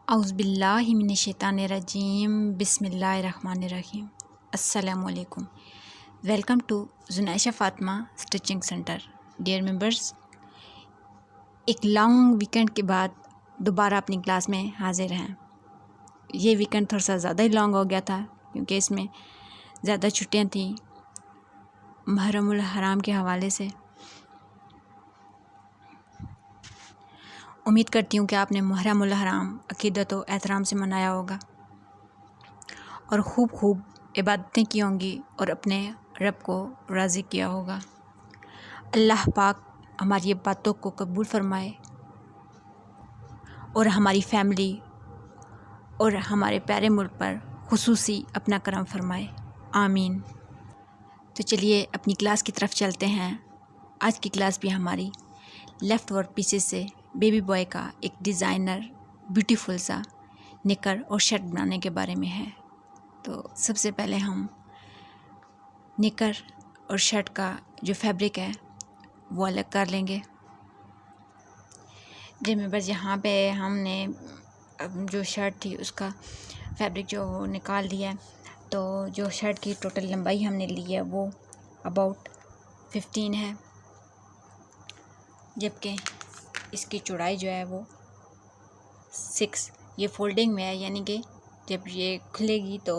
औज़ुबिल्लाहि मिनश्शैतानिर्रजीम बिस्मिल्लाहिर्रहमानिर्रहीम। अस्सलामुअलैकुम। Welcome to Junaisha Fatima stitching centre. Dear members, एक लॉन्ग वीकेंड के बाद दोबारा अपनी क्लास में हाज़िर हैं। ये वीकेंड थोड़ा सा ज़्यादा ही लॉन्ग हो गया था क्योंकि इसमें ज़्यादा छुट्टियां थी मुहर्रमुल हराम के हवाले से। उम्मीद करती हूँ कि आपने मुहर्रमुल हराम अक़ीदत व एहतराम से मनाया होगा और खूब इबादतें की होंगी और अपने रब को राज़ी किया होगा। अल्लाह पाक हमारी बातों को कबूल फरमाए और हमारी फैमिली और हमारे प्यारे मुल्क पर खुसूसी अपना करम फरमाए, आमीन। तो चलिए अपनी क्लास की तरफ चलते हैं। आज की क्लास भी हमारी लेफ़्ट वर्क पीसेस से बेबी बॉय का एक डिज़ाइनर ब्यूटीफुल सा निकर और शर्ट बनाने के बारे में है। तो सबसे पहले हम निकर और शर्ट का जो फैब्रिक है वो अलग कर लेंगे। जिसमें बस यहाँ पे हमने जो शर्ट थी उसका फैब्रिक जो निकाल लिया है। तो जो शर्ट की टोटल लंबाई हमने ली है वो अबाउट 15 है, जबकि इसकी चौड़ाई जो है वो 6। ये फोल्डिंग में है, यानी कि जब ये खुलेगी तो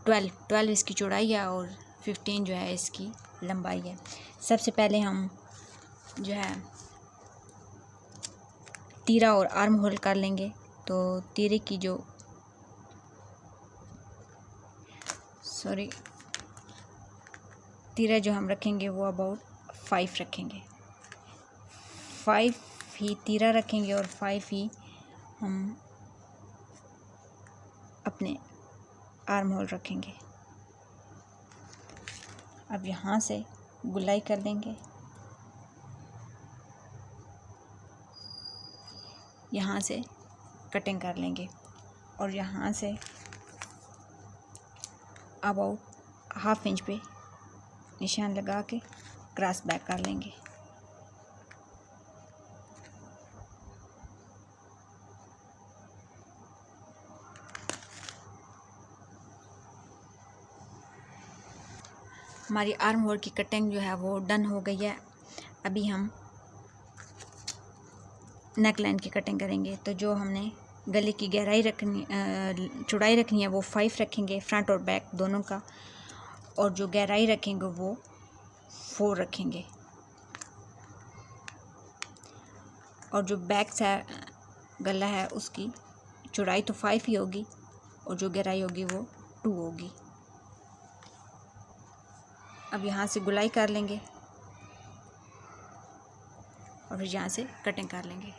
12 इसकी चौड़ाई है और 15 जो है इसकी लंबाई है। सबसे पहले हम जो है तीरा और आर्म होल कर लेंगे। तो तीरे की जो तीरा जो हम रखेंगे वो अबाउट 5 रखेंगे। 5 ही तीरा रखेंगे और 5 ही हम अपने आर्म होल रखेंगे। अब यहाँ से गुलाई कर लेंगे, यहाँ से कटिंग कर लेंगे और यहाँ से अबाउट ½ इंच पे निशान लगा के क्रॉस बैक कर लेंगे। हमारी आर्म होल की कटिंग जो है वो डन हो गई है। अभी हम नेक लाइन की कटिंग करेंगे। तो जो हमने गले की गहराई रखनी चौड़ाई रखनी है वो 5 रखेंगे, फ्रंट और बैक दोनों का, और जो गहराई रखेंगे वो 4 रखेंगे। और जो बैक से गला है उसकी चौड़ाई तो 5 ही होगी और जो गहराई होगी वो 2 होगी। अब यहाँ से गुलाई कर लेंगे और फिर यहाँ से कटिंग कर लेंगे।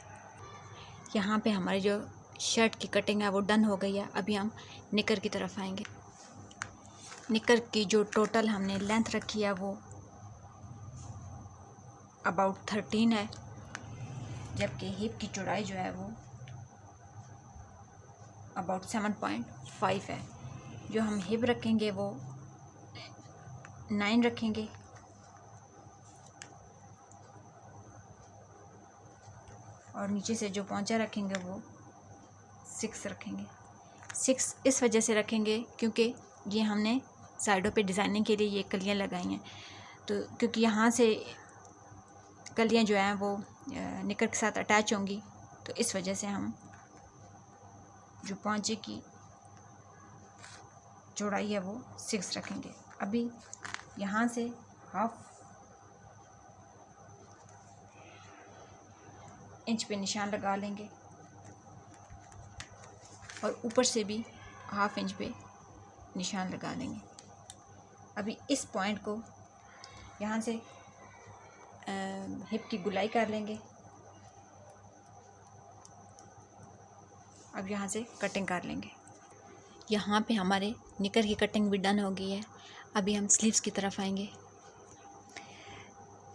यहाँ पे हमारी जो शर्ट की कटिंग है वो डन हो गई है। अभी हम निकर की तरफ आएंगे। निकर की जो टोटल हमने लेंथ रखी है वो अबाउट 13 है, जबकि हिप की चौड़ाई जो है वो अबाउट 7.5 है। जो हम हिप रखेंगे वो 9 रखेंगे और नीचे से जो पौंचा रखेंगे वो 6 रखेंगे। 6 इस वजह से रखेंगे क्योंकि ये हमने साइडों पे डिज़ाइनिंग के लिए ये कलियाँ लगाई हैं। तो क्योंकि यहाँ से कलियाँ जो हैं वो निकर के साथ अटैच होंगी, तो इस वजह से हम जो पौंचे की चौड़ाई है वो 6 रखेंगे। अभी यहाँ से ½ इंच पे निशान लगा लेंगे और ऊपर से भी ½ इंच पे निशान लगा लेंगे। अभी इस पॉइंट को यहाँ से हिप की गुलाई कर लेंगे। अब यहाँ से कटिंग कर लेंगे। यहाँ पे हमारे निकर की कटिंग भी डन हो गई है। अभी हम स्लीव्स की तरफ आएंगे।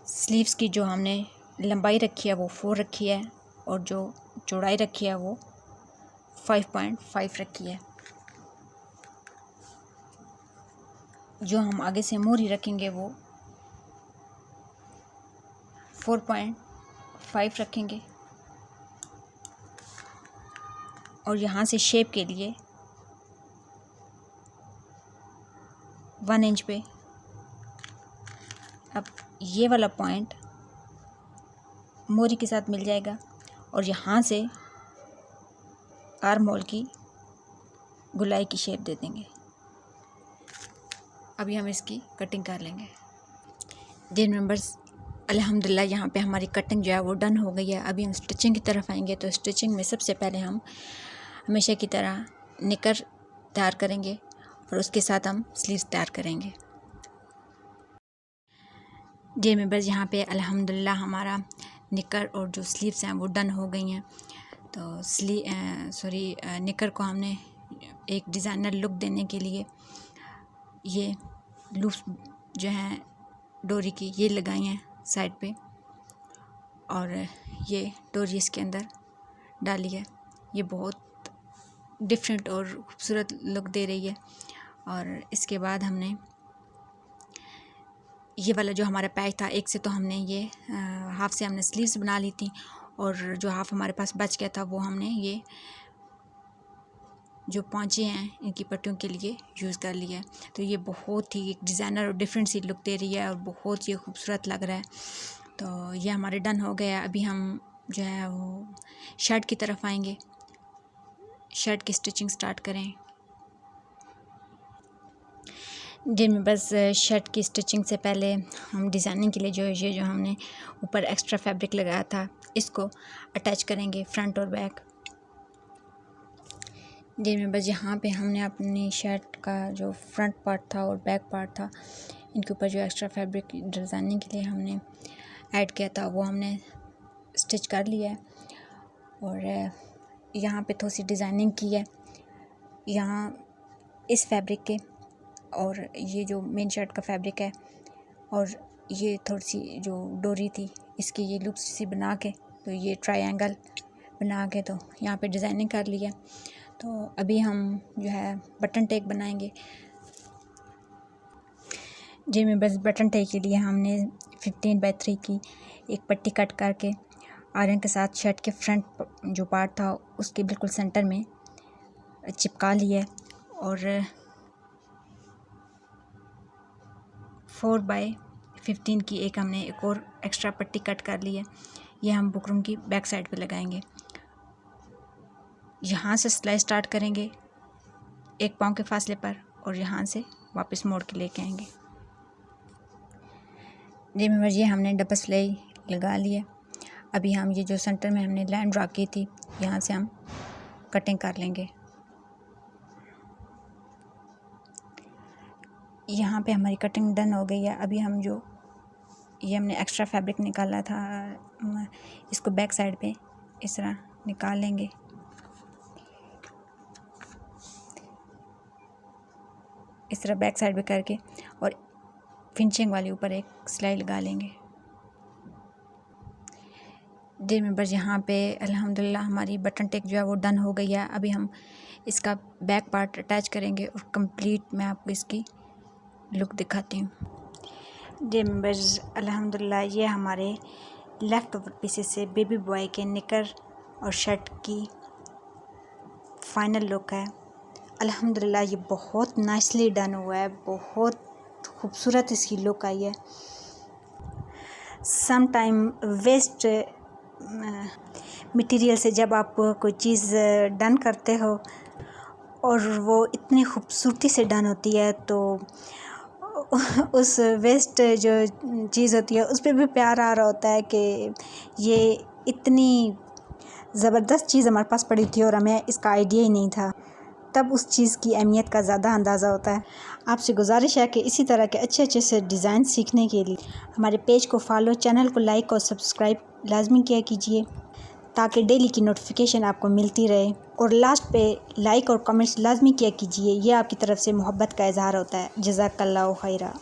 स्लीव्स की जो हमने लंबाई रखी है वो 4 रखी है और जो चौड़ाई रखी है वो 5.5 रखी है। जो हम आगे से मोहरी रखेंगे वो 4.5 रखेंगे और यहाँ से शेप के लिए 1 इंच पे अब ये वाला पॉइंट मोरी के साथ मिल जाएगा और यहाँ से आर्म होल की गुलाई की शेप दे देंगे। अभी हम इसकी कटिंग कर लेंगे। डियर मेंबर्स, अल्हम्दुलिल्लाह यहाँ पे हमारी कटिंग जो है वो डन हो गई है। अभी हम स्टिचिंग की तरफ आएंगे। तो स्टिचिंग में सबसे पहले हम हमेशा की तरह निकर तैयार करेंगे और उसके साथ हम स्लीव्स तैयार करेंगे। डियर मेंबर्स, यहाँ पे अल्हम्दुलिल्लाह हमारा निकर और जो स्लीव्स हैं वो डन हो गई हैं। तो निकर को हमने एक डिज़ाइनर लुक देने के लिए ये लूप्स जो हैं डोरी की ये लगाई हैं साइड पे और ये डोरी इसके अंदर डाली है। ये बहुत डिफरेंट और खूबसूरत लुक दे रही है। और इसके बाद हमने ये वाला जो हमारा पैच था, एक से तो हमने ये हाफ से हमने स्लीव्स बना ली थी और जो हाफ हमारे पास बच गया था वो हमने ये जो पौंचे हैं इनकी पट्टियों के लिए यूज़ कर लिया है। तो ये बहुत ही एक डिज़ाइनर और डिफरेंट सी लुक दे रही है और बहुत ही खूबसूरत लग रहा है। तो ये हमारे डन हो गया। अभी हम जो है वो शर्ट की तरफ आएंगे। शर्ट की स्टिचिंग स्टार्ट करें। जी में बस शर्ट की स्टिचिंग से पहले हम डिज़ाइनिंग के लिए जो हमने ऊपर एक्स्ट्रा फैब्रिक लगाया था इसको अटैच करेंगे फ्रंट और बैक। जी में बस यहाँ पे हमने अपनी शर्ट का जो फ्रंट पार्ट था और बैक पार्ट था इनके ऊपर जो एक्स्ट्रा फैब्रिक डिज़ाइनिंग के लिए हमने ऐड किया था वो हमने स्टिच कर लिया है। और यहाँ पे थोड़ी सी डिज़ाइनिंग की है यहाँ इस फैब्रिक के, और ये जो मेन शर्ट का फैब्रिक है और ये थोड़ी सी जो डोरी थी इसकी ये लूप्स सी बना के तो ये ट्रायंगल बना के तो यहाँ पे डिज़ाइनिंग कर लिया। तो अभी हम जो है बटन टैग बनाएंगे। जी में बस बटन टैग के लिए हमने 15x3 की एक पट्टी कट करके आयरन के साथ शर्ट के फ्रंट जो पार्ट था उसके बिल्कुल सेंटर में चिपका लिया और 4x15 की एक हमने एक और एक्स्ट्रा पट्टी कट कर ली है। ये हम बुकरम की बैक साइड पे लगाएंगे। यहाँ से सिलाई स्टार्ट करेंगे 1 पाँव के फासले पर और यहाँ से वापस मोड़ के लेके आएंगे। जी मेंबर, ये हमने डबल सिलाई लगा ली है। अभी हम ये जो सेंटर में हमने लाइन ड्रा की थी यहाँ से हम कटिंग कर लेंगे। यहाँ पे हमारी कटिंग डन हो गई है। अभी हम जो ये हमने एक्स्ट्रा फैब्रिक निकाला था इसको बैक साइड पे इस तरह निकाल लेंगे। इस तरह बैक साइड पे करके और फिनिशिंग वाले ऊपर एक सिलाई लगा लेंगे। जी मेंबर्स, यहाँ पे अल्हम्दुलिल्लाह हमारी बटन टेक जो है वो डन हो गई है। अभी हम इसका बैक पार्ट अटैच करेंगे और कंप्लीट मैं आपको इसकी लुक दिखाती हूँ। जी मेंबर्स, अल्हम्दुलिल्लाह ये हमारे लेफ़्ट ओवर पीसेस से बेबी बॉय के निकर और शर्ट की फाइनल लुक है। अल्हम्दुलिल्लाह ये बहुत नाइसली डन हुआ है, बहुत खूबसूरत इसकी लुक आई है। सम टाइम वेस्ट मटेरियल से जब आप कोई चीज़ डन करते हो और वो इतनी खूबसूरती से डन होती है तो उस वेस्ट जो चीज़ होती है उस पर भी प्यार आ रहा होता है कि ये इतनी ज़बरदस्त चीज़ हमारे पास पड़ी थी और हमें इसका आइडिया ही नहीं था। तब उस चीज़ की अहमियत का ज़्यादा अंदाज़ा होता है। आपसे गुजारिश है कि इसी तरह के अच्छे से डिज़ाइन सीखने के लिए हमारे पेज को फॉलो, चैनल को लाइक और सब्सक्राइब लाजमी किया कीजिए ताकि डेली की नोटिफिकेशन आपको मिलती रहे। और लास्ट पे लाइक और कमेंट्स लाजमी किया कीजिए, ये आपकी तरफ से मोहब्बत का इज़हार होता है। जज़ाकल्लाहु खैरा।